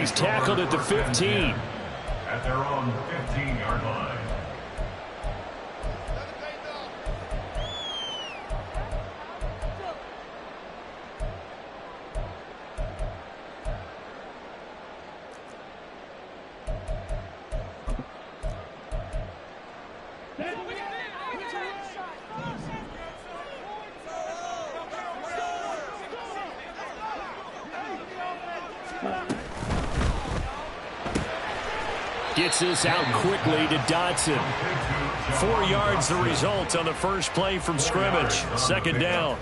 he's tackled at the 15. At their own 15-yard line. Gets this out quickly to Dotson. 4 yards the result on the first play from scrimmage. Second down.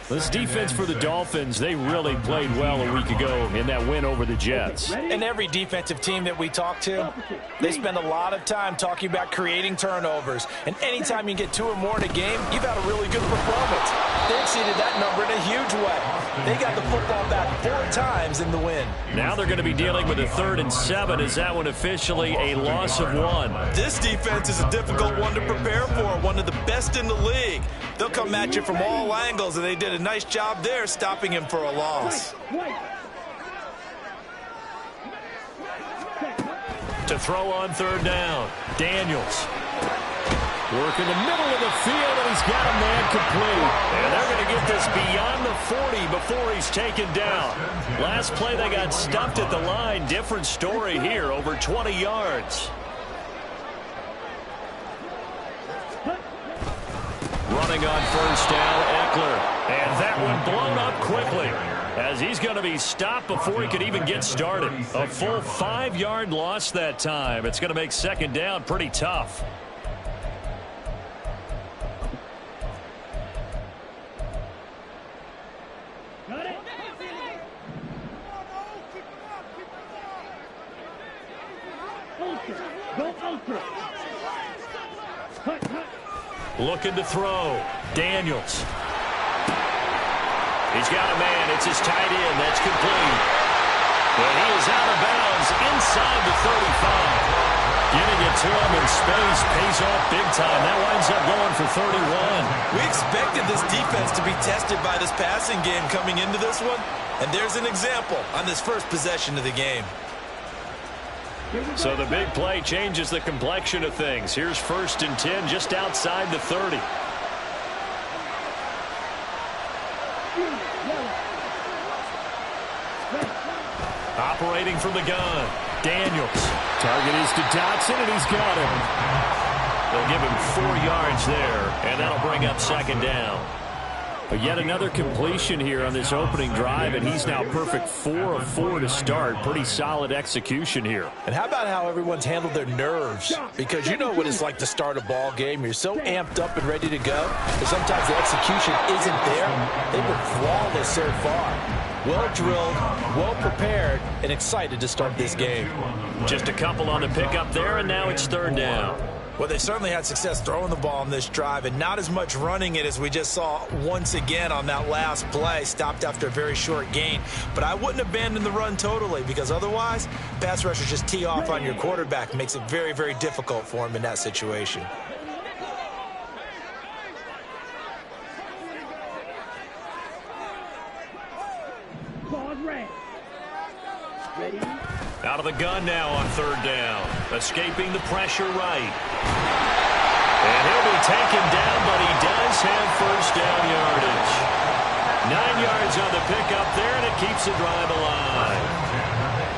This defense for the Dolphins, they really played well a week ago in that win over the Jets. And every defensive team that we talk to, they spend a lot of time talking about creating turnovers. And anytime you get 2 or more in a game, you've had a really good performance. They exceeded that number in a huge way. They got the football back 4 times in the win. Now they're going to be dealing with a 3rd and 7. Is that one officially a loss of 1? This defense is a difficult one to prepare for, one of the best in the league. They'll come at you from all angles, and they did a nice job there stopping him for a loss. To throw on 3rd down, Daniels. Work in the middle of the field, and he's got a man complete. And they're going to get this beyond the 40 before he's taken down. Last play, they got stuffed at the line. Different story here, over 20 yards. Running on 1st down, Eckler. And that one blown up quickly, as he's going to be stopped before he could even get started. A full 5-yard loss that time. It's going to make 2nd down pretty tough. Looking to throw. Daniels. He's got a man. It's his tight end. That's complete. And he is out of bounds inside the 35. Getting it to him in space pays off big time. That winds up going for 31. We expected this defense to be tested by this passing game coming into this one. And there's an example on this first possession of the game. So the big play changes the complexion of things. Here's 1st and 10 just outside the 30. Operating from the gun, Daniels. Target is to Dotson, and he's got him. They'll give him 4 yards there, and that'll bring up 2nd down. But yet another completion here on this opening drive, and he's now perfect 4 of 4 to start. Pretty solid execution here. And how about how everyone's handled their nerves? Because you know what it's like to start a ball game. You're so amped up and ready to go, but sometimes the execution isn't there. They've been flawless so far. Well drilled, well prepared, and excited to start this game. Just a couple on the pickup there, and now it's 3rd down. Well, they certainly had success throwing the ball on this drive and not as much running it as we just saw once again on that last play, stopped after a very short gain. But I wouldn't abandon the run totally, because otherwise, pass rushers just tee off on your quarterback. Makes it very, very difficult for him in that situation. Out of the gun now on 3rd down. Escaping the pressure right. And he'll be taken down, but he does have 1st down yardage. 9 yards on the pickup there, and it keeps the drive alive.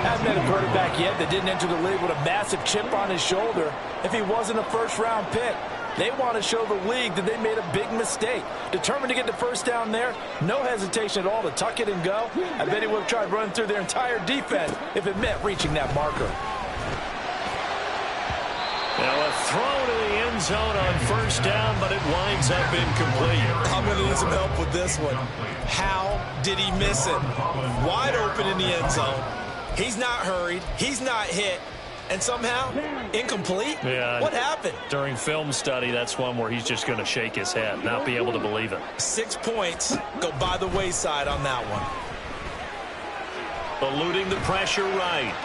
Haven't had a quarterback yet that didn't enter the league with a massive chip on his shoulder if he wasn't a 1st-round pick. They want to show the league that they made a big mistake. Determined to get the 1st down there, no hesitation at all to tuck it and go. I bet he would have tried running through their entire defense if it meant reaching that marker. Now a throw to the end zone on 1st down, but it winds up incomplete. I'm going to need some help with this one. How did he miss it? Wide open in the end zone. He's not hurried. He's not hit. And somehow, incomplete? Yeah. What happened? During film study, that's one where he's just going to shake his head, not be able to believe it. 6 points go by the wayside on that one. Eluding the pressure right.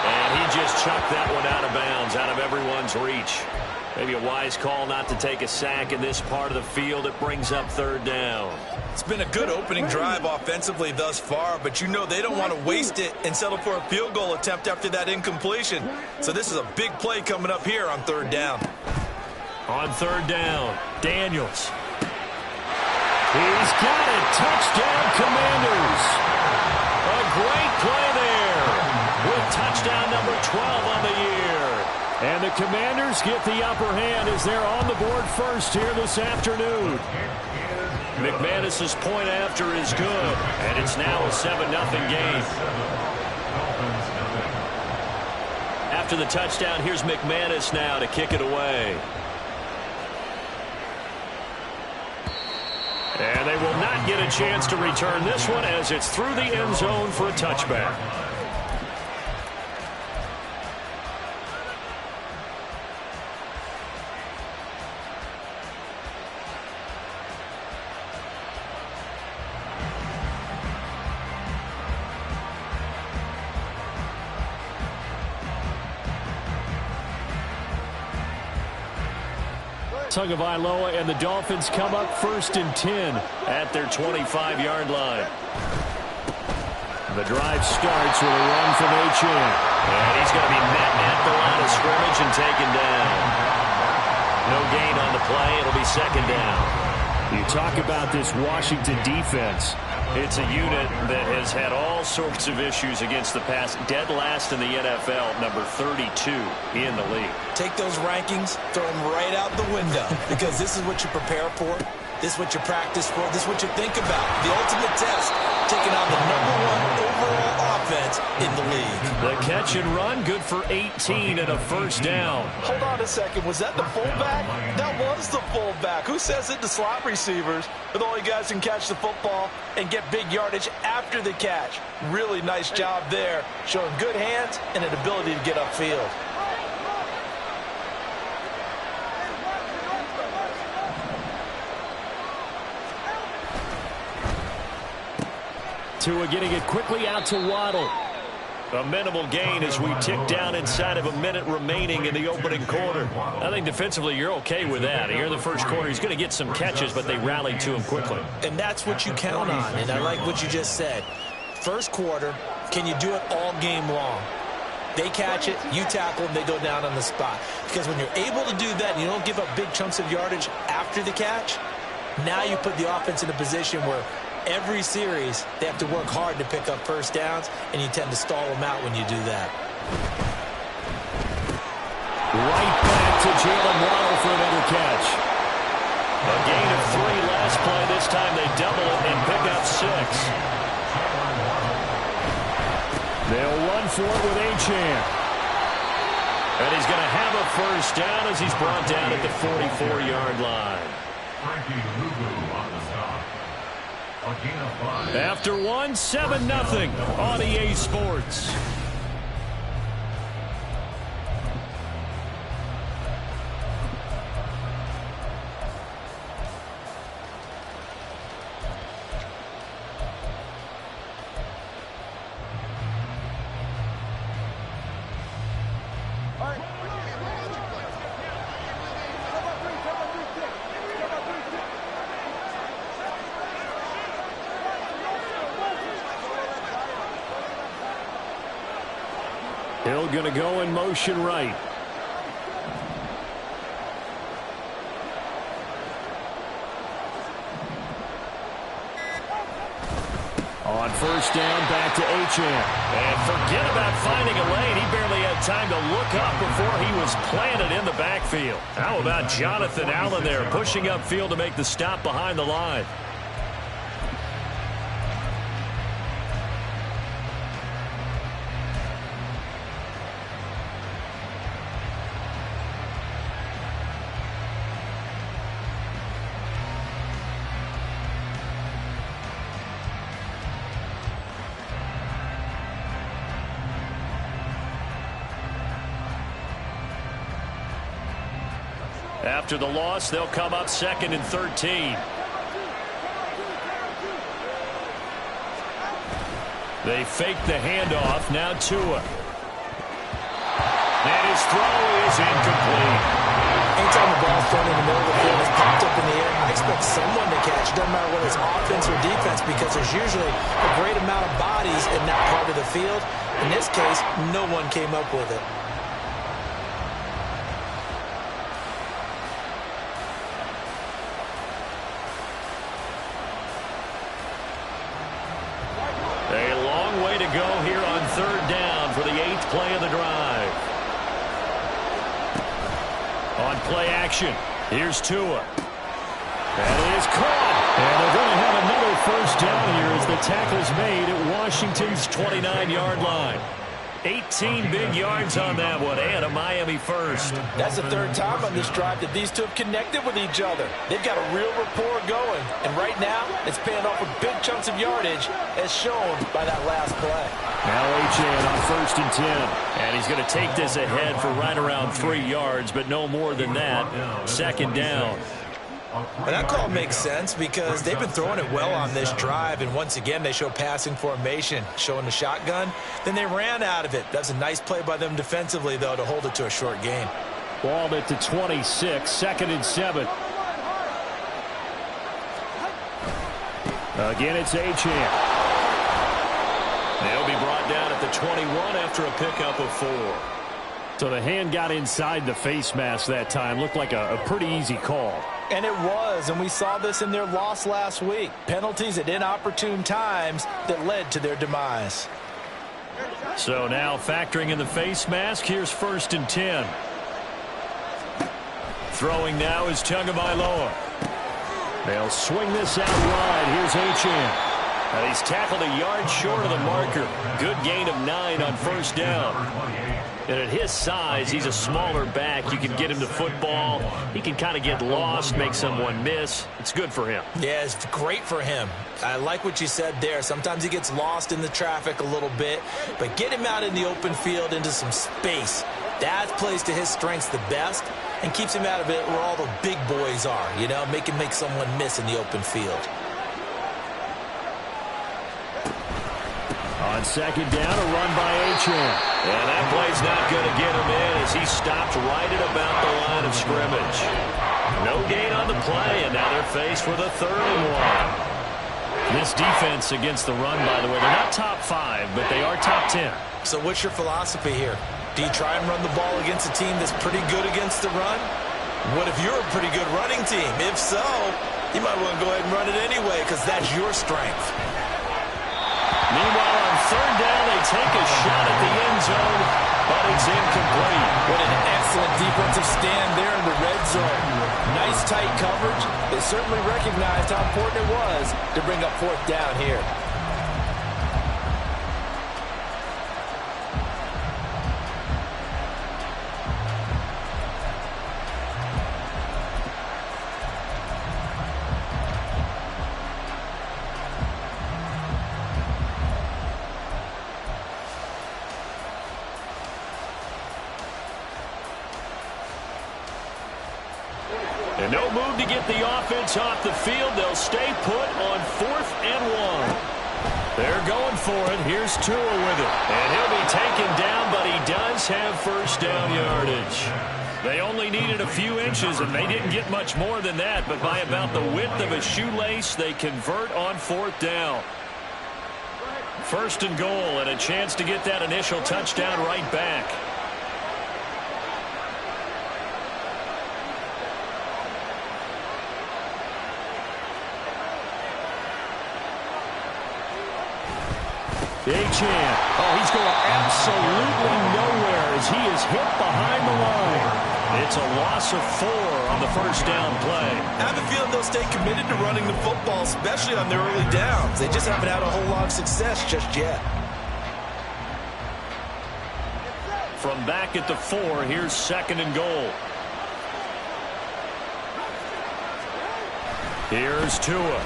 And he just chucked that one out of bounds, out of everyone's reach. Maybe a wise call not to take a sack in this part of the field. It brings up third down. It's been a good opening drive offensively thus far, but you know they don't want to waste it and settle for a field goal attempt after that incompletion. So this is a big play coming up here on third down. On third down, Daniels. He's got it. Touchdown, Commanders. A great play there with touchdown number 12 on the year. And the Commanders get the upper hand as they're on the board first here this afternoon. McManus's point after is good, and it's now a 7-0 game. After the touchdown, here's McManus now to kick it away. And they will not get a chance to return this one as it's through the end zone for a touchback. Tagovailoa and the Dolphins come up 1st and 10 at their 25-yard line. The drive starts with a run from Achane. And he's going to be met at the line of scrimmage and taken down. No gain on the play. It'll be second down. You talk about this Washington defense. It's a unit that has had all sorts of issues against the pass. Dead last in the NFL, number 32 in the league. Take those rankings, throw them right out the window, because this is what you prepare for. This is what you practice for. This is what you think about. The ultimate test, taking on the #1 overall offense in the league. The catch and run, good for 18 and a first down. Hold on a second. Was that the fullback? That was the fullback. Who says it to slot receivers? But all you guys can catch the football and get big yardage after the catch. Really nice job there, showing good hands and an ability to get upfield. Tua getting it quickly out to Waddle. A minimal gain as we tick down inside of a minute remaining in the opening quarter. I think defensively you're okay with that. Here in the first quarter he's going to get some catches, but they rallied to him quickly. And that's what you count on, and I like what you just said. First quarter, can you do it all game long? They catch it, you tackle them, they go down on the spot. Because when you're able to do that and you don't give up big chunks of yardage after the catch, now you put the offense in a position where every series, they have to work hard to pick up first downs, and you tend to stall them out when you do that. Right back to Jalen Waddle for another catch. A gain of 3 last play. This time they double it and pick up 6. They'll run for it with Achane. And he's going to have a first down as he's brought down at the 44-yard line. After 1, 7-0 on EA Sports. Hill going to go in motion right. On first down, back to Achane. And forget about finding a lane. He barely had time to look up before he was planted in the backfield. How about Jonathan Allen there pushing upfield to make the stop behind the line? After the loss, they'll come up 2nd and 13. They fake the handoff. Now Tua. his throw is incomplete. Anytime the ball's thrown in the middle of the field, it's popped up in the air, I expect someone to catch. It doesn't matter whether it's offense or defense, because there's usually a great amount of bodies in that part of the field. In this case, no one came up with it. A long way to go here on third down for the 8th play of the drive. On play action, here's Tua. That is caught. And they're going to have another first down here as the tackle's made at Washington's 29-yard line. 18 big yards on that one, and a Miami first. That's the third time on this drive that these two have connected with each other. They've got a real rapport going, and right now it's paying off with big chunks of yardage, as shown by that last play. Now Achane on 1st and 10, and he's going to take this ahead for right around 3 yards, but no more than that. 2nd down. And that call makes sense because they've been throwing it well on this drive, and once again they show passing formation, showing the shotgun. Then they ran out of it. That's a nice play by them defensively, though, to hold it to a short gain. Ball at the 26, 2nd and 7. Again, it's Achane. They'll be brought down at the 21 after a pickup of 4. So the hand got inside the face mask that time. Looked like a pretty easy call. And it was, and we saw this in their loss last week. Penalties at inopportune times that led to their demise. So now factoring in the face mask, here's 1st and 10. Throwing now is Tagovailoa. They'll swing this out wide. Here's Achane. And he's tackled a yard short of the marker. Good gain of 9 on 1st down. And at his size, he's a smaller back. You can get him to football. He can kind of get lost, make someone miss. It's good for him. Yeah, it's great for him. I like what you said there. Sometimes he gets lost in the traffic a little bit, but get him out in the open field into some space. That plays to his strengths the best and keeps him out of it where all the big boys are, you know, make him make someone miss in the open field. On 2nd down, a run by Achane. And that play's not going to get him in as he stopped right at about the line of scrimmage. No gain on the play, and now they're faced with a 3rd and 1. This defense against the run, by the way, they're not top 5, but they are top 10. So what's your philosophy here? Do you try and run the ball against a team that's pretty good against the run? What if you're a pretty good running team? If so, you might want to go ahead and run it anyway because that's your strength. Meanwhile, on 3rd down, they take a shot at the end zone, but it's incomplete. What an excellent defensive stand there in the red zone. Nice tight coverage. They certainly recognized how important it was to bring up 4th down here. And no move to get the offense off the field. They'll stay put on 4th and 1. They're going for it. Here's Tua with it. And he'll be taken down, but he does have 1st down yardage. They only needed a few inches, and they didn't get much more than that. But by about the width of a shoelace, they convert on 4th down. 1st and goal, and a chance to get that initial touchdown right back. Achane. Oh, he's going absolutely nowhere as he is hit behind the line. It's a loss of 4 on the 1st down play. I have a feeling they'll stay committed to running the football, especially on their early downs. They just haven't had a whole lot of success just yet. From back at the 4, here's 2nd and goal. Here's Tua.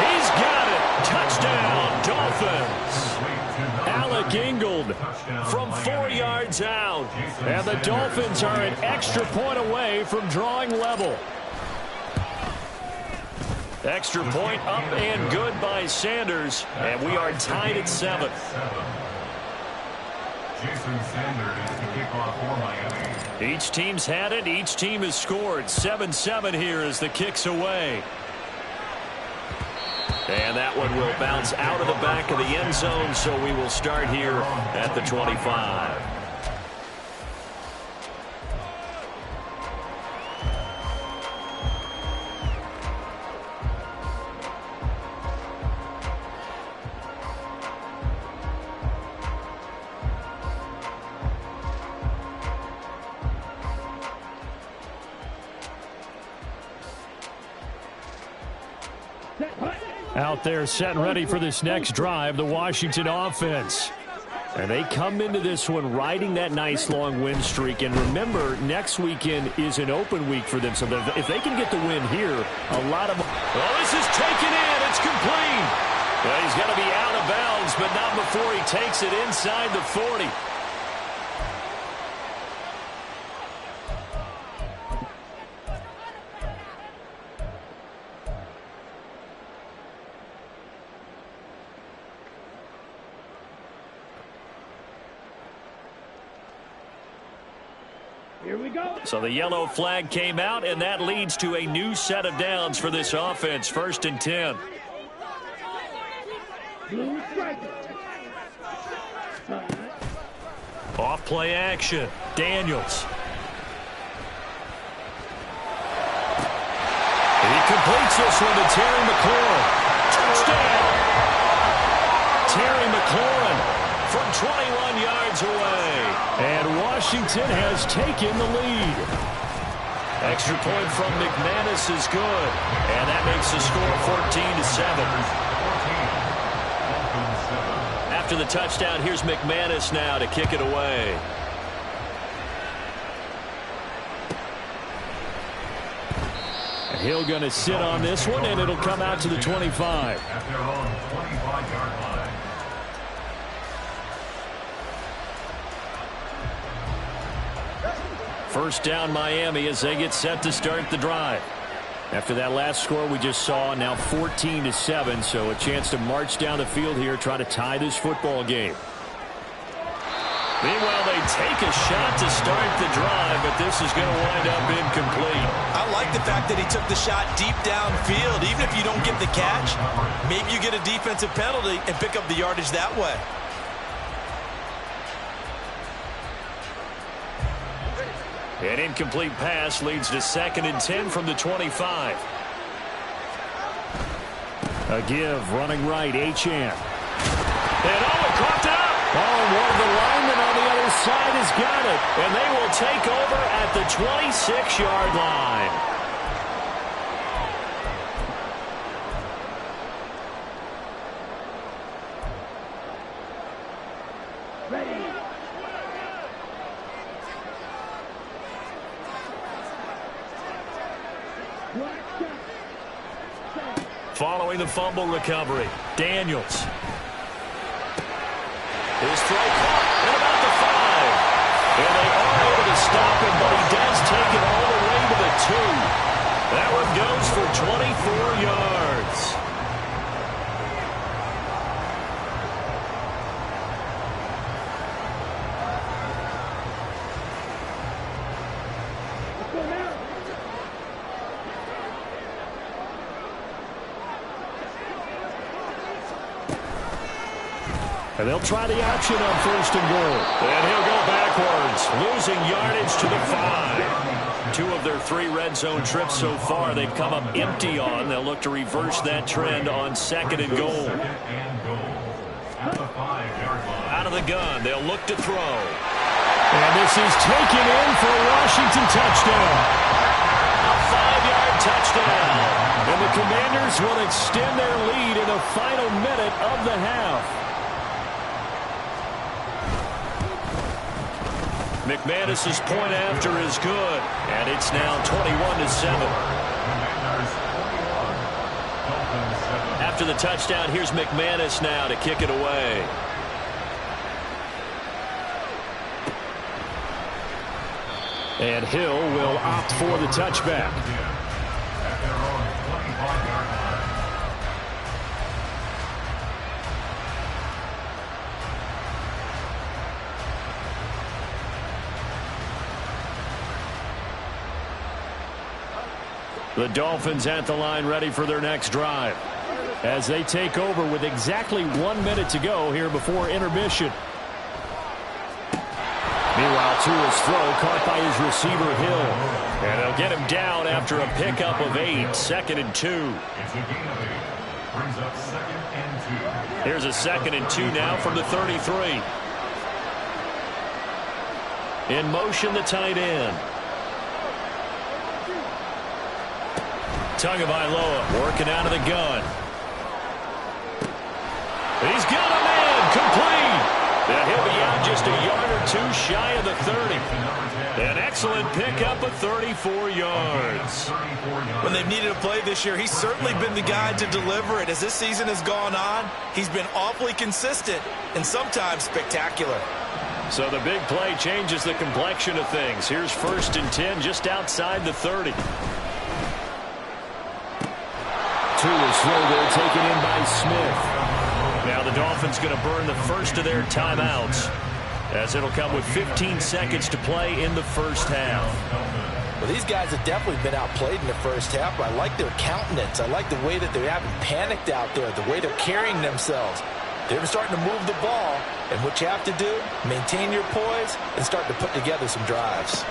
He's got it. Touchdown, Dolphins. Alec Ingold from 4 yards out. And the Dolphins are an extra point away from drawing level. Extra point up and good by Sanders. And we are tied at 7. Jason Sanders to kick off for Miami. Each team's had it. Each team has scored. 7-7 here as the kick's away. And that one will bounce out of the back of the end zone, so we will start here at the 25. Out there set and ready for this next drive, the Washington offense. And they come into this one riding that nice long win streak. And remember, next weekend is an open week for them. So if they can get the win here, a lot of... Oh, this is taken in. It's complete. Well, he's going to be out of bounds, but not before he takes it inside the 40. So the yellow flag came out, and that leads to a new set of downs for this offense. 1st and 10. Off play action. Daniels. He completes this one to Terry McLaurin. Touchdown! Terry McLaurin from 21 yards away. And Washington has taken the lead. Extra point from McManus is good. And that makes the score 14-7. After the touchdown, here's McManus now to kick it away. And Hill going to sit on this one, and it'll come out to the 25. At their own 25-yard line. First down Miami as they get set to start the drive. After that last score we just saw, now 14-7, so a chance to march down the field here, try to tie this football game. Meanwhile, they take a shot to start the drive, but this is going to wind up incomplete. I like the fact that he took the shot deep downfield. Even if you don't get the catch, maybe you get a defensive penalty and pick up the yardage that way. An incomplete pass leads to 2nd and 10 from the 25. A give, running right, Achane. And Owen coughed it up. Oh, one of the linemen on the other side has got it. And they will take over at the 26-yard line. Following the fumble recovery, Daniels. His throw caught at about the 5. And they are able to stop him, but he does take it all the way to the 2. That one goes for 24 yards. And they'll try the option on 1st and goal. And he'll go backwards, losing yardage to the 5. 2 of their 3 red zone trips so far they've come up empty on. They'll look to reverse that trend on 2nd and goal. Out of the gun, they'll look to throw. And this is taken in for a Washington touchdown. A 5-yard touchdown. And the Commanders will extend their lead in the final minute of the half. McManus's point after is good, and it's now 21-7. After the touchdown, here's McManus now to kick it away. And Hill will opt for the touchback. At their own 25-yard line. The Dolphins at the line ready for their next drive as they take over with exactly 1 minute to go here before intermission. Meanwhile, Tua's throw caught by his receiver, Hill. And they'll get him down after a pickup of 8, 2nd and 2. It's a gain of 8. Brings up 2nd and 2. Here's a 2nd and 2 now from the 33. In motion, the tight end. Tagovailoa working out of the gun. He's got a man complete. And he'll be out just a yard or 2 shy of the 30. An excellent pickup of 34 yards. When they've needed a play this year, he's certainly been the guy to deliver it. As this season has gone on, he's been awfully consistent and sometimes spectacular. So the big play changes the complexion of things. Here's 1st and 10 just outside the 30. Tua's throw there taken in by Smith. Now the Dolphins going to burn the first of their timeouts as it'll come with 15 seconds to play in the first half. Well, these guys have definitely been outplayed in the first half, but I like their countenance. I like the way that they haven't panicked out there, the way they're carrying themselves. They're starting to move the ball, and what you have to do, maintain your poise and start to put together some drives.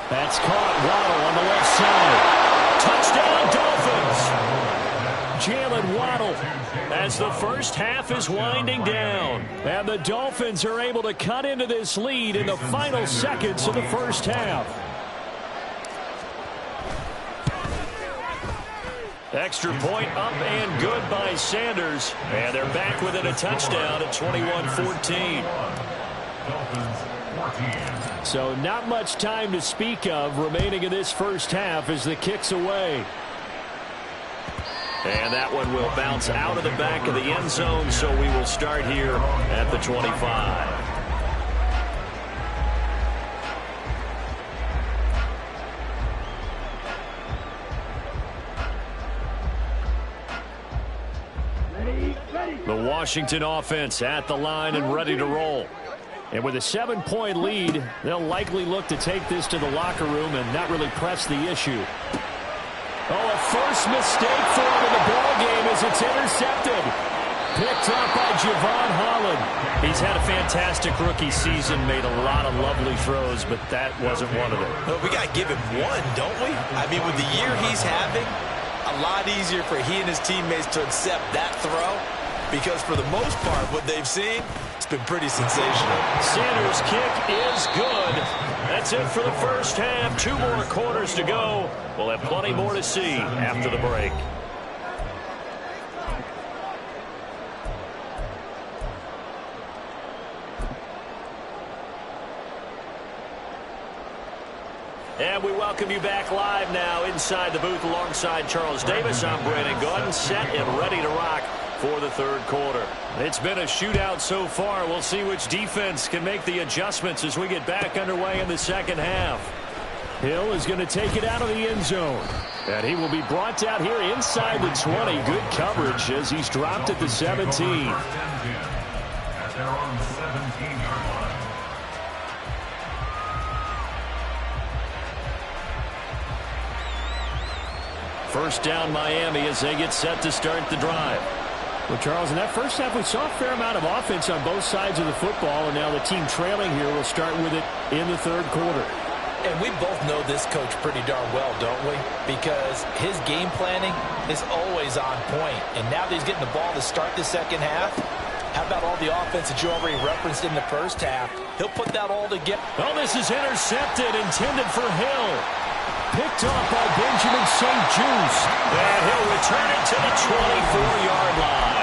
That's caught. Waddle on the left side. Touchdown, Dolphins. Jalen Waddle as the first half is winding down. And the Dolphins are able to cut into this lead in the final seconds of the first half. Extra point up and good by Sanders. And they're back within a touchdown at 21-14. So not much time to speak of remaining in this first half as the kick's away. And that one will bounce out of the back of the end zone, so we will start here at the 25. The Washington offense at the line and ready to roll. And with a 7-point lead, they'll likely look to take this to the locker room and not really press the issue. Oh, a first mistake for him in the ball game as it's intercepted. Picked up by Javon Holland. He's had a fantastic rookie season, made a lot of lovely throws, but that wasn't one of them. Well, we got to give him one, don't we? I mean, with the year he's having, a lot easier for he and his teammates to accept that throw because for the most part, what they've seen, it's been pretty sensational. Sanders' kick is good. That's it for the first half. 2 more quarters to go. We'll have plenty more to see after the break. And we welcome you back live now inside the booth alongside Charles Davis. I'm Brandon Gaudin, set and ready to rock for the third quarter. It's been a shootout so far. We'll see which defense can make the adjustments as we get back underway in the second half. Hill is going to take it out of the end zone. And he will be brought down here inside the 20. Good coverage as he's dropped at the 17. At their own 17-yard line. First down Miami as they get set to start the drive. Well, Charles, in that first half, we saw a fair amount of offense on both sides of the football, and now the team trailing here will start with it in the third quarter. And we both know this coach pretty darn well, don't we? Because his game planning is always on point. And now that he's getting the ball to start the second half, how about all the offense that you already referenced in the first half? He'll put that all together. Oh, this is intercepted, intended for Hill. Picked off by Benjamin St. Juste. And he'll return it to the 24-yard line.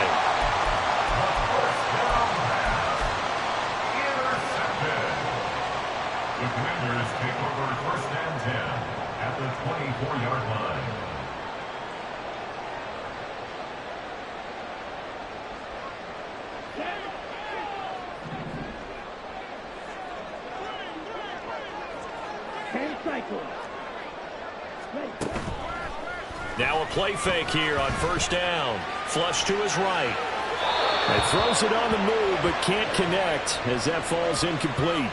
The Commanders take over 1st and 10 at the 24-yard line. Now a play fake here on first down. Flush to his right. And throws it on the move, but can't connect as that falls incomplete.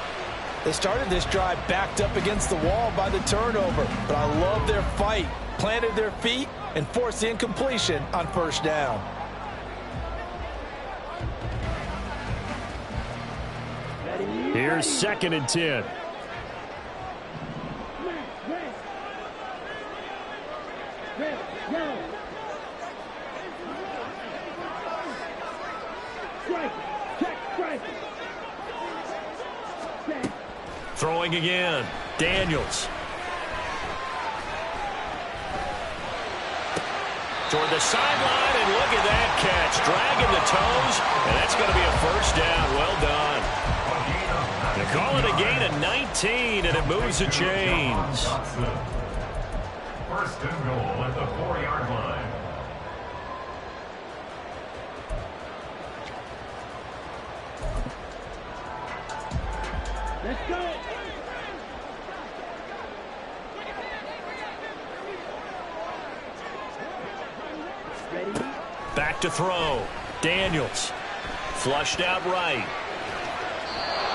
They started this drive backed up against the wall by the turnover, but I love their fight. Planted their feet and forced the incompletion on first down. Here's 2nd and 10. Throwing again. Daniels. Toward the sideline, and look at that catch. Dragging the toes, and that's going to be a first down. Well done. They call it a gain of 19, and it moves the chains. First and goal at the 4-yard line. Let's go. Back to throw. Daniels. Flushed out right.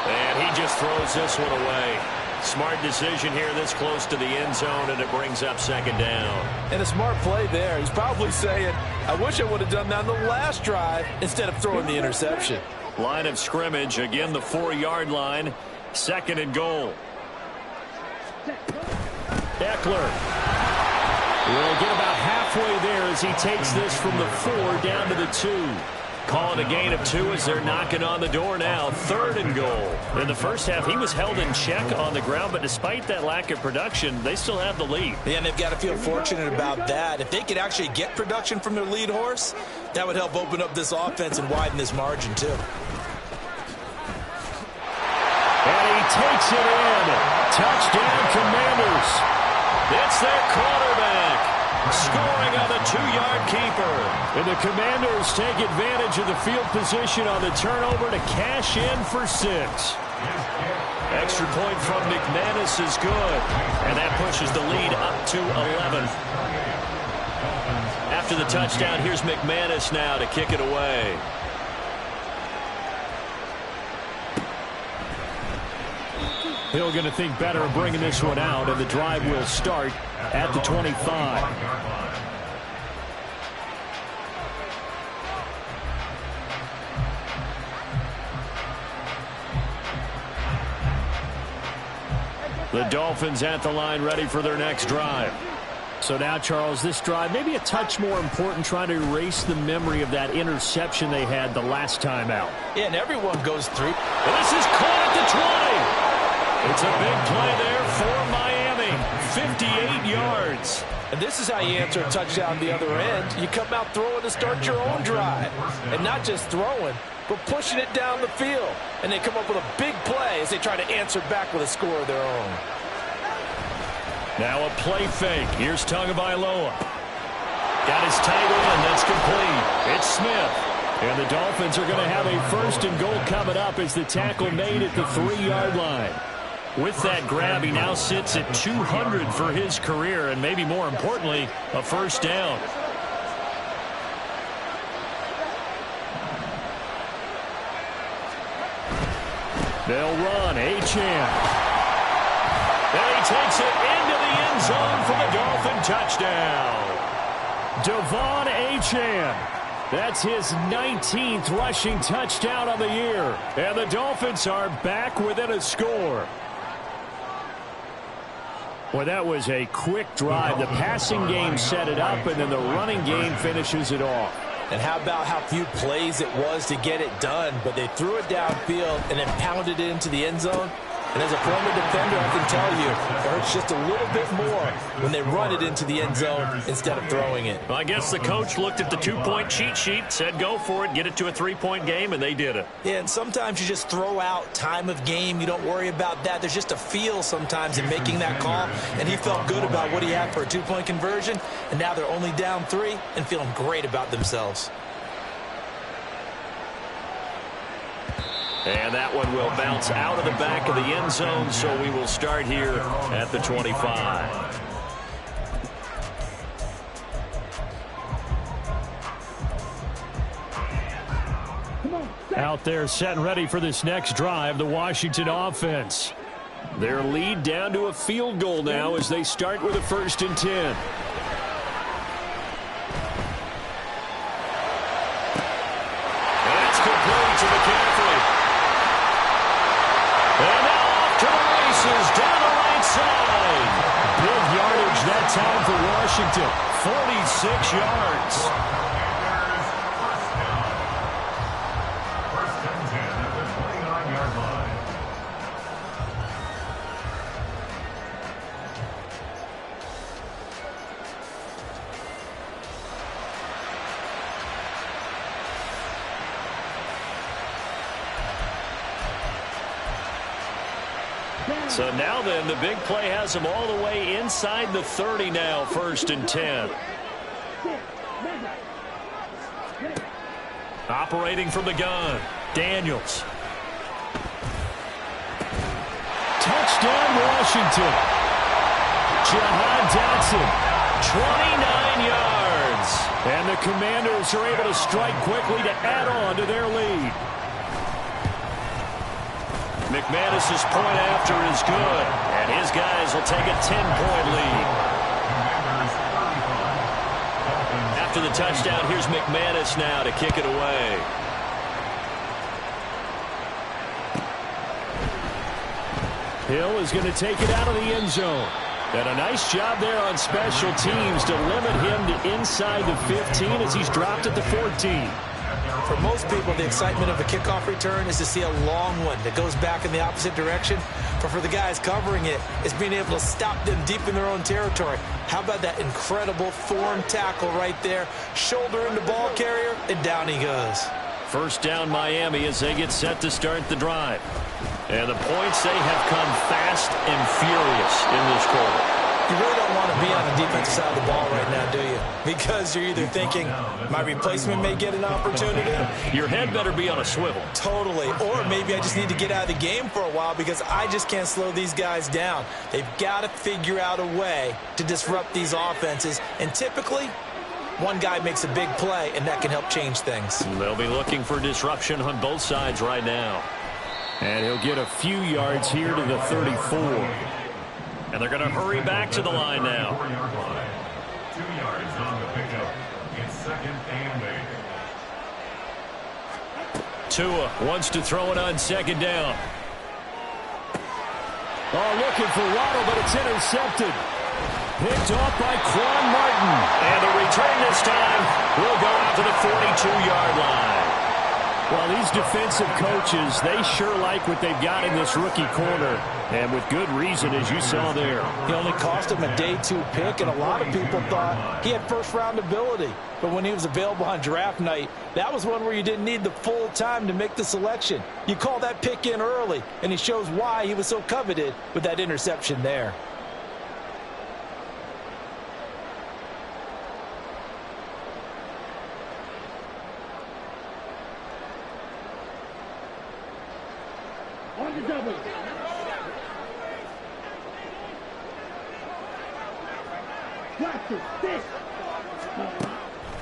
And he just throws this one away. Smart decision here this close to the end zone, and it brings up 2nd down. And a smart play there. He's probably saying, I wish I would have done that on the last drive instead of throwing the interception. Line of scrimmage, again the 4-yard line. 2nd and goal. Eckler will get about halfway there as he takes this from the 4 down to the 2. Calling a gain of 2 as they're knocking on the door now. 3rd and goal. In the first half, he was held in check on the ground, but despite that lack of production, they still have the lead. Yeah, and they've got to feel fortunate about that. If they could actually get production from their lead horse, that would help open up this offense and widen this margin, too. And he takes it in. Touchdown, Commanders. It's their quarterback. Scoring on the 2-yard keeper. And the Commanders take advantage of the field position on the turnover to cash in for 6. Extra point from McManus is good. And that pushes the lead up to 11. After the touchdown, here's McManus now to kick it away. Hill going to think better of bringing this one out, and the drive will start at the 25. The Dolphins at the line ready for their next drive. So now, Charles, this drive maybe a touch more important, trying to erase the memory of that interception they had the last time out. Yeah, and everyone goes through. This is caught at the 20. It's a big play there for Miami. 58 yards. And this is how you answer a touchdown the other end. You come out throwing to start your own drive. And not just throwing, but pushing it down the field. And they come up with a big play as they try to answer back with a score of their own. Now a play fake. Here's Tagovailoa. Got his tight end. That's complete. It's Smith. And the Dolphins are going to have a 1st and goal coming up as the tackle made at the 3-yard line. With that grab, he now sits at 200 for his career, and maybe more importantly, a first down. They'll run. Achane. And he takes it into the end zone for the Dolphin touchdown. Devon Achane. That's his 19th rushing touchdown on the year. And the Dolphins are back within a score. Well, that was a quick drive. The passing game set it up, and then the running game finishes it off. And how about how few plays it was to get it done, but they threw it downfield and then pounded it into the end zone. And as a former defender, I can tell you, it hurts just a little bit more when they run it into the end zone instead of throwing it. Well, I guess the coach looked at the 2-point cheat sheet, said go for it, get it to a 3-point game, and they did it. Yeah, and sometimes you just throw out time of game. You don't worry about that. There's just a feel sometimes in making that call, and he felt good about what he had for a 2-point conversion, and now they're only down 3 and feeling great about themselves. And that one will bounce out of the back of the end zone, so we will start here at the 25. Out there set and ready for this next drive, the Washington offense. Their lead down to a field goal now as they start with a 1st and 10. That's complete to McCaffrey. And now off to the races down the right side. Big yardage that time for Washington. 46 yards. First and 10 at the 29-yard line. So now then, the big play has them all the way inside the 30 now, 1st and 10. Operating from the gun, Daniels. Touchdown, Washington. Jahan Dotson, 29 yards. And the Commanders are able to strike quickly to add on to their lead. McManus's point after is good, and his guys will take a 10-point lead. After the touchdown, here's McManus now to kick it away. Hill is going to take it out of the end zone. And a nice job there on special teams to limit him to inside the 15 as he's dropped at the 14. For most people, the excitement of a kickoff return is to see a long one that goes back in the opposite direction. But for the guys covering it, it's being able to stop them deep in their own territory. How about that incredible form tackle right there? Shoulder in the ball carrier, and down he goes. First down, Miami, as they get set to start the drive. And the points, they have come fast and furious in this quarter. You really don't want to be on the defensive side of the ball right now, do you? Because you're either thinking, my replacement may get an opportunity. Your head better be on a swivel. Totally. Or maybe I just need to get out of the game for a while because I just can't slow these guys down. They've got to figure out a way to disrupt these offenses. And typically, one guy makes a big play, and that can help change things. They'll be looking for disruption on both sides right now. And he'll get a few yards here to the 34. And they're going to hurry back to the line now. 4-yard line. 2 yards on the pickup. It's 2nd and 8. Tua wants to throw it on 2nd down. Oh, looking for Waddle, but it's intercepted. Picked off by Quan Martin. And the return this time will go out to the 42-yard line. Well, these defensive coaches, they sure like what they've got in this rookie corner. And with good reason, as you saw there. He only cost him a day 2 pick, and a lot of people thought he had first-round ability. But when he was available on draft night, that was one where you didn't need the full time to make the selection. You call that pick in early, and he shows why he was so coveted with that interception there.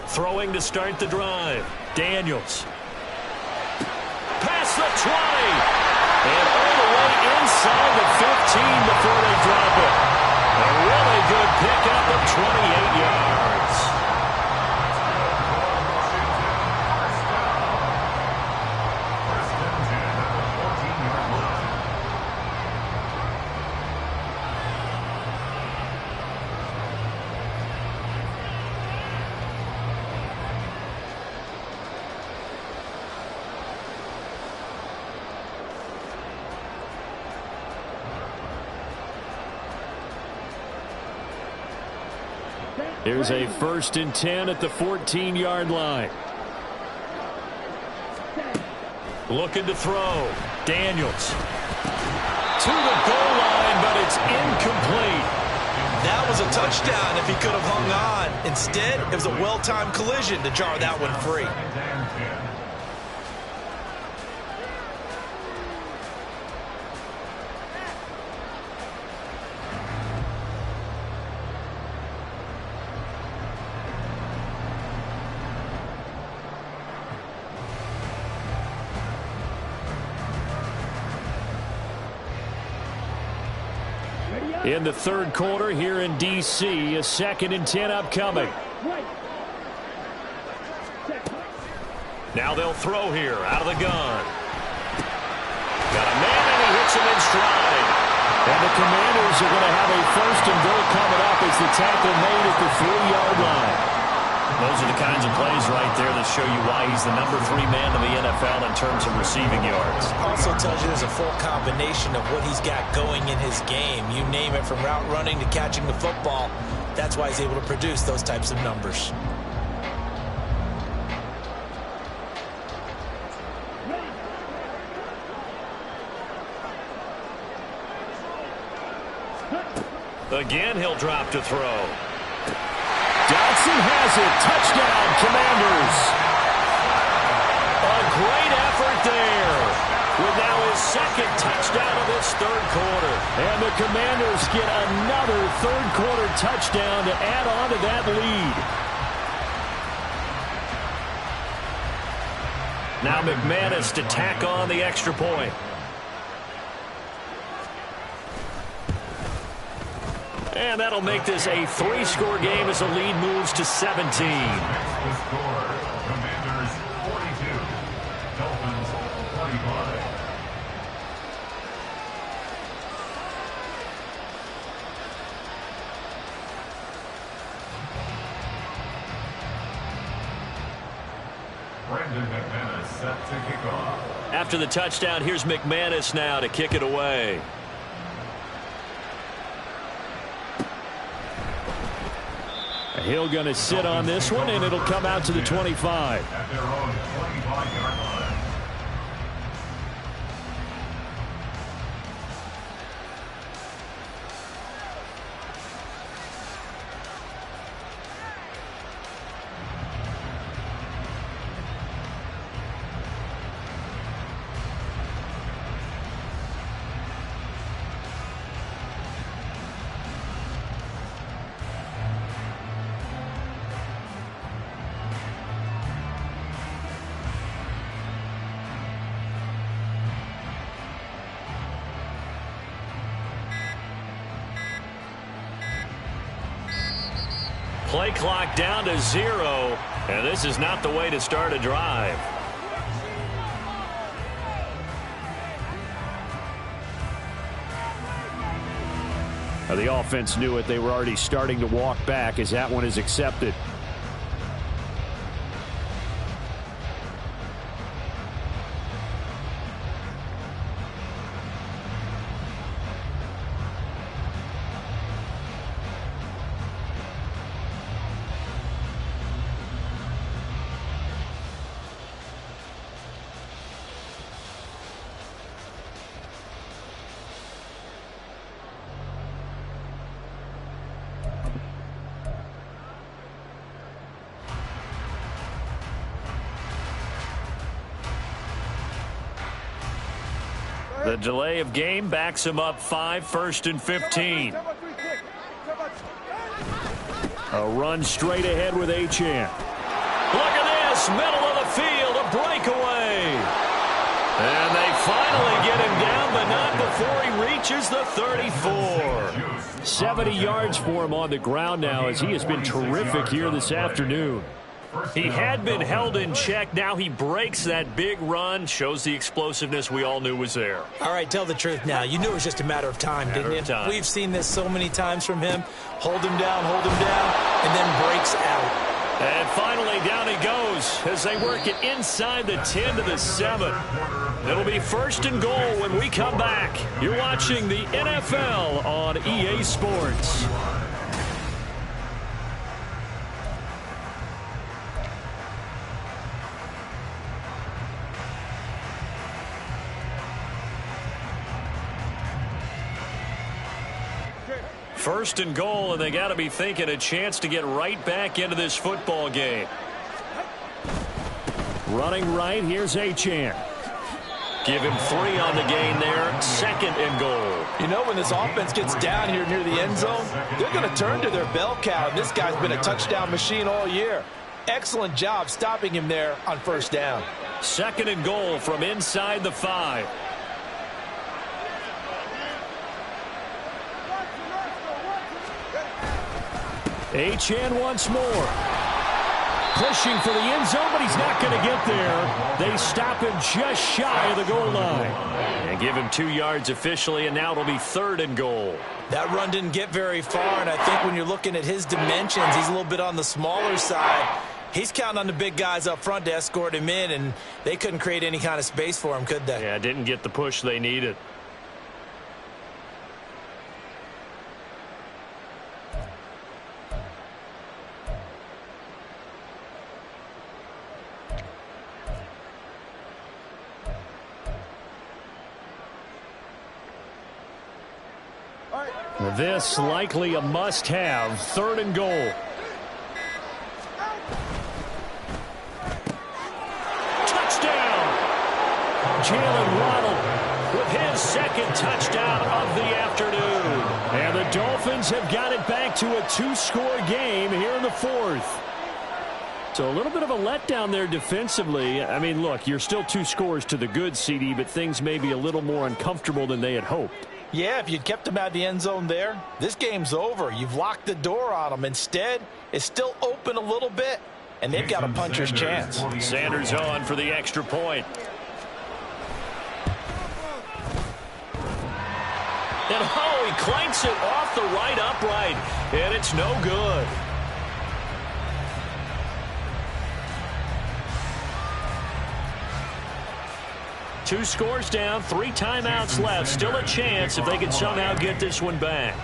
Throwing to start the drive. Daniels. Past the 20. And all the way inside the 15 before they drop it. A really good pickup of 28 yards. First and 10 at the 14-yard line. Here's a 1st and 10 at the 14-yard line. Looking to throw. Daniels. To the goal line, but it's incomplete. That was a touchdown if he could have hung on. Instead, it was a well-timed collision to jar that one free. 2nd and 10. in the third quarter here in D.C. A 2nd and 10 upcoming. Now they'll throw here out of the gun. Got a man, and he hits him in stride. And the Commanders are going to have a 1st and goal coming up as the tackle made at the 3-yard line. Those are the kinds of plays right there that show you why he's the number 3 man in the NFL in terms of receiving yards. Also tells you there's a full combination of what he's got going in his game. You name it, from route running to catching the football. That's why he's able to produce those types of numbers. Again, he'll drop to throw. Dotson has it. Touchdown, Commanders. A great effort there. With now his 2nd touchdown of this third quarter. And the Commanders get another third quarter touchdown to add on to that lead. Now McManus to tack on the extra point. And that'll make this a 3-score game as the lead moves to 17. The score, Commanders 42, Dolphins 25. Brandon McManus set to kick off. After the touchdown, here's McManus now to kick it away. He'll going to sit on this one, and it'll come out to the 25. At their own 25-yard line. Play clock down to 0, and this is not the way to start a drive. Now the offense knew it. They were already starting to walk back as that one is accepted. The delay of game backs him up 5, 1st and 15. A run straight ahead with Achane. Look at this, middle of the field, a breakaway. And they finally get him down, but not before he reaches the 34. 70 yards for him on the ground now, as he has been terrific here this afternoon. He had been held in check. Now he breaks that big run. Shows the explosiveness we all knew was there. All right, tell the truth now. You knew it was just a matter of time, didn't you? We've seen this so many times from him. Hold him down, and then breaks out. And finally, down he goes as they work it inside the 10 to the 7. It'll be 1st and goal when we come back. You're watching the NFL on EA Sports. First and goal, and they got to be thinking a chance to get right back into this football game. Running right, here's Achane. Give him 3 on the gain there. 2nd and goal. You know, when this offense gets down here near the end zone, they're going to turn to their bell cow, and this guy's been a touchdown machine all year. Excellent job stopping him there on 1st down. 2nd and goal from inside the 5. Achane once more. Pushing for the end zone, but he's not going to get there. They stop him just shy of the goal line. And give him 2 yards officially, and now it'll be 3rd and goal. That run didn't get very far, and I think when you're looking at his dimensions, he's a little bit on the smaller side. He's counting on the big guys up front to escort him in, and they couldn't create any kind of space for him, could they? Yeah, didn't get the push they needed. This likely a must-have, 3rd and goal. Touchdown! Jalen Waddle with his 2nd touchdown of the afternoon. And the Dolphins have got it back to a 2-score game here in the 4th. So a little bit of a letdown there defensively. I mean, look, you're still 2 scores to the good, CD, but things may be a little more uncomfortable than they had hoped. Yeah, if you'd kept him out of the end zone there, this game's over. You've locked the door on him. Instead, it's still open a little bit, and they've got a puncher's chance. Sanders on for the extra point. And oh, he clanks it off the right upright, and it's no good. Two scores down, 3 timeouts left. Still a chance if they can somehow get this one back.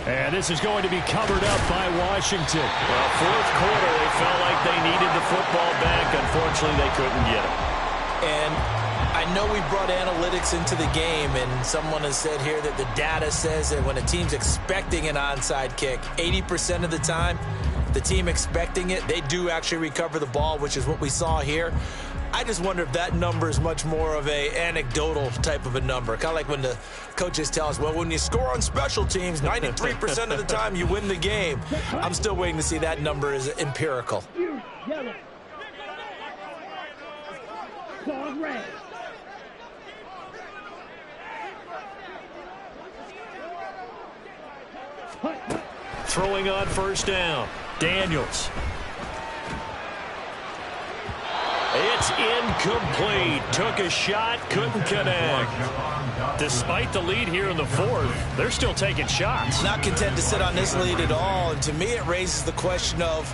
And this is going to be covered up by Washington. Well, 4th quarter, they felt like they needed the football back. Unfortunately, they couldn't get it. And I know we brought analytics into the game, and someone has said here that the data says that when a team's expecting an onside kick, 80% of the time, the team expecting it, they do actually recover the ball, which is what we saw here. I just wonder if that number is much more of a anecdotal type of a number. Kind of like when the coaches tell us, well, when you score on special teams, 93% of the time you win the game. I'm still waiting to see that number is empirical. Yellow. Flag red. Throwing on 1st down. Daniels. It's incomplete. Took a shot, couldn't connect. Despite the lead here in the 4th, they're still taking shots. Not content to sit on this lead at all, and to me it raises the question of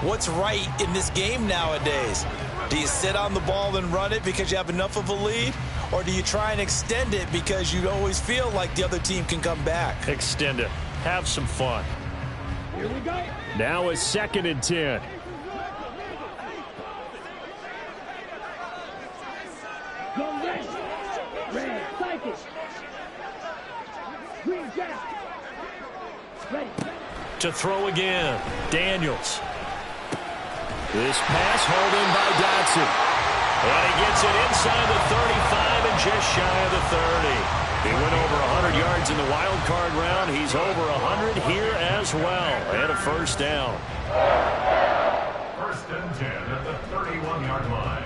what's right in this game nowadays. Do you sit on the ball and run it because you have enough of a lead, or do you try and extend it because you always feel like the other team can come back? Extend it. Have some fun. Here we go. Now is 2nd and 10. Go red. Red. Cycle. Green jack. Ready. To throw again. Daniels. This pass hauled in by Dotson. And he gets it inside the 35 and just shy of the 30. He went over 100 yards in the wild card round. He's over 100 here as well. And a 1st down. 1st and 10 at the 31-yard line.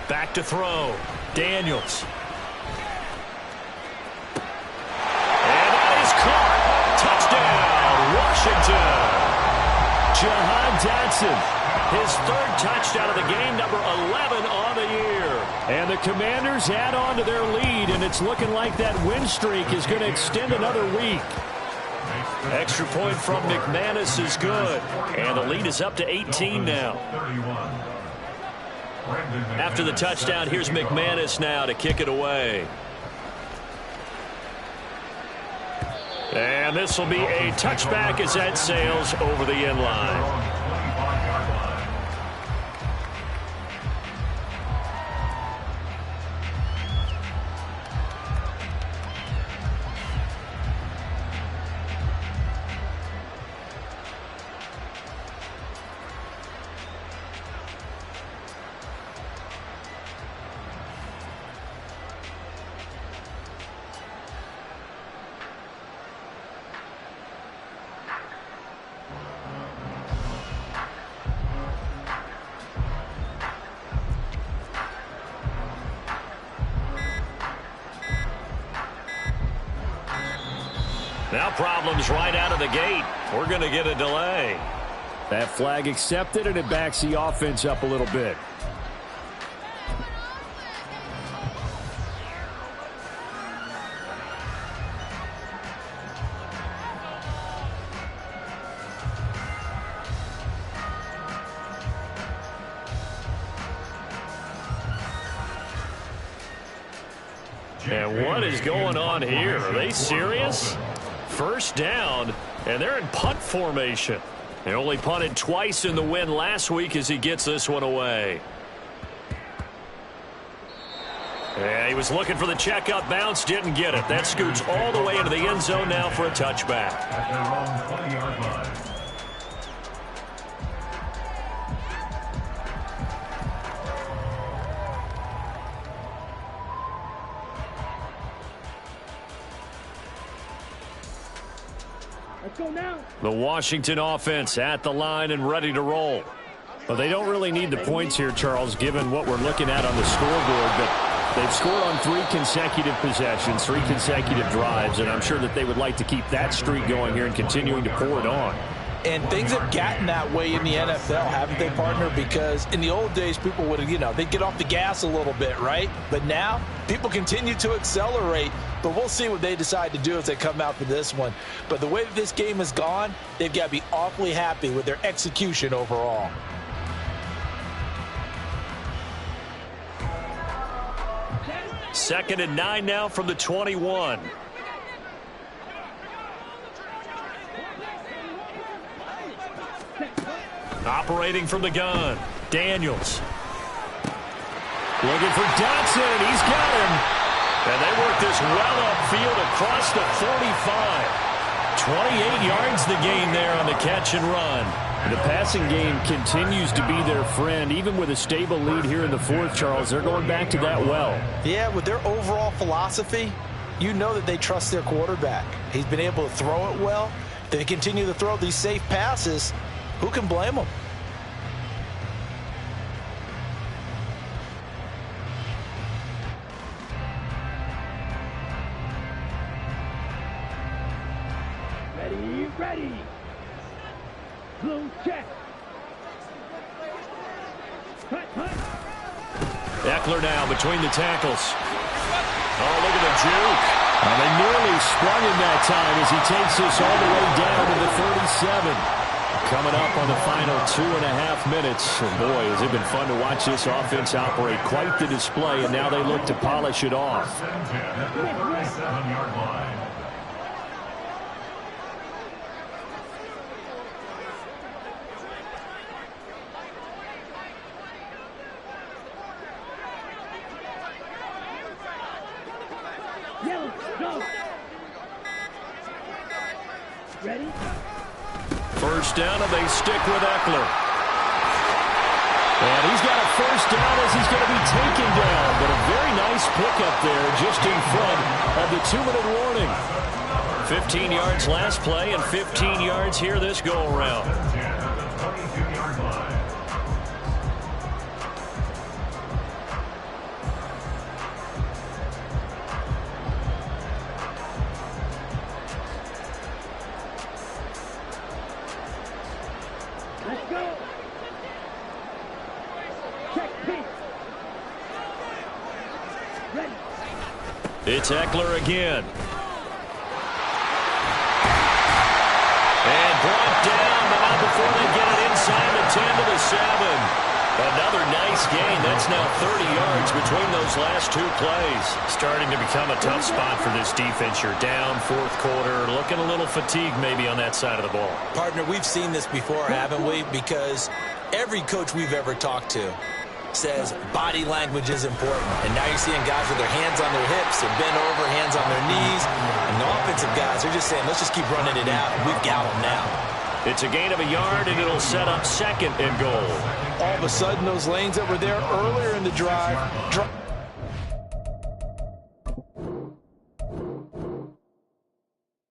Back to throw. Daniels. And that is caught. Touchdown, Washington. Jahan Dotson, his 3rd touchdown of the game, number 11 on the year. And the Commanders add on to their lead, and it's looking like that win streak is going to extend another week. Extra point from McManus is good, and the lead is up to 18 now. After the touchdown, here's McManus now to kick it away. And this will be a touchback as that sails over the end line. Now problems right out of the gate. We're going to get a delay. That flag accepted, and it backs the offense up a little bit. And what is going on here? Are they serious? First down, and they're in punt formation. They only punted twice in the win last week as he gets this one away. Yeah, he was looking for the checkup bounce, didn't get it. That scoots all the way into the end zone now for a touchback. At their own 20-yard line. Let's go now. The Washington offense at the line and ready to roll. Well, they don't really need the points here, Charles, given what we're looking at on the scoreboard, but they've scored on 3 consecutive possessions, 3 consecutive drives, and I'm sure that they would like to keep that streak going here and continuing to pour it on. And things have gotten that way in the NFL, haven't they, partner? Because in the old days, people would, they'd get off the gas a little bit, right? But now, people continue to accelerate. But we'll see what they decide to do as they come out for this one. But the way that this game has gone, they've got to be awfully happy with their execution overall. Second and 9 now from the 21. Operating from the gun, Daniels. Looking for Dotson, and he's got him. And they work this well upfield across the 45. 28 yards the gain there on the catch and run. The passing game continues to be their friend. Even with a stable lead here in the fourth, Charles, they're going back to that well. Yeah, with their overall philosophy, you know that they trust their quarterback. He's been able to throw it well. They continue to throw these safe passes. Who can blame them? Ready. Blue check. Hut. Eckler now between the tackles. Oh, look at the juke. They nearly sprung him that time as he takes this all the way down to the 37. Coming up on the final 2.5 minutes. And boy, has it been fun to watch this offense operate. Quite the display, and now they look to polish it off. 7-10 at the 37-yard line. Go. Ready? First down, and they stick with Eckler. And he's got a first down as he's going to be taken down. But a very nice pickup there just in front of the 2-minute warning. 15 yards last play and 15 yards here this go-around. 7-10 at the 22-yard line. Let's go. Check pitch. Ready. It's Eckler again. And brought down, but not before they get it inside the 10 to the 7. Another nice gain. That's now 30 yards between those last 2 plays. Starting to become a tough spot for this defense. You're down fourth quarter, looking a little fatigued maybe on that side of the ball. Partner, we've seen this before, haven't we? Because every coach we've ever talked to says body language is important. And now you're seeing guys with their hands on their hips and bent over, hands on their knees. And the offensive guys are just saying, let's just keep running it out. We've got them now. It's a gain of a yard, and it'll set up second and goal. All of a sudden, those lanes that were there earlier in the drive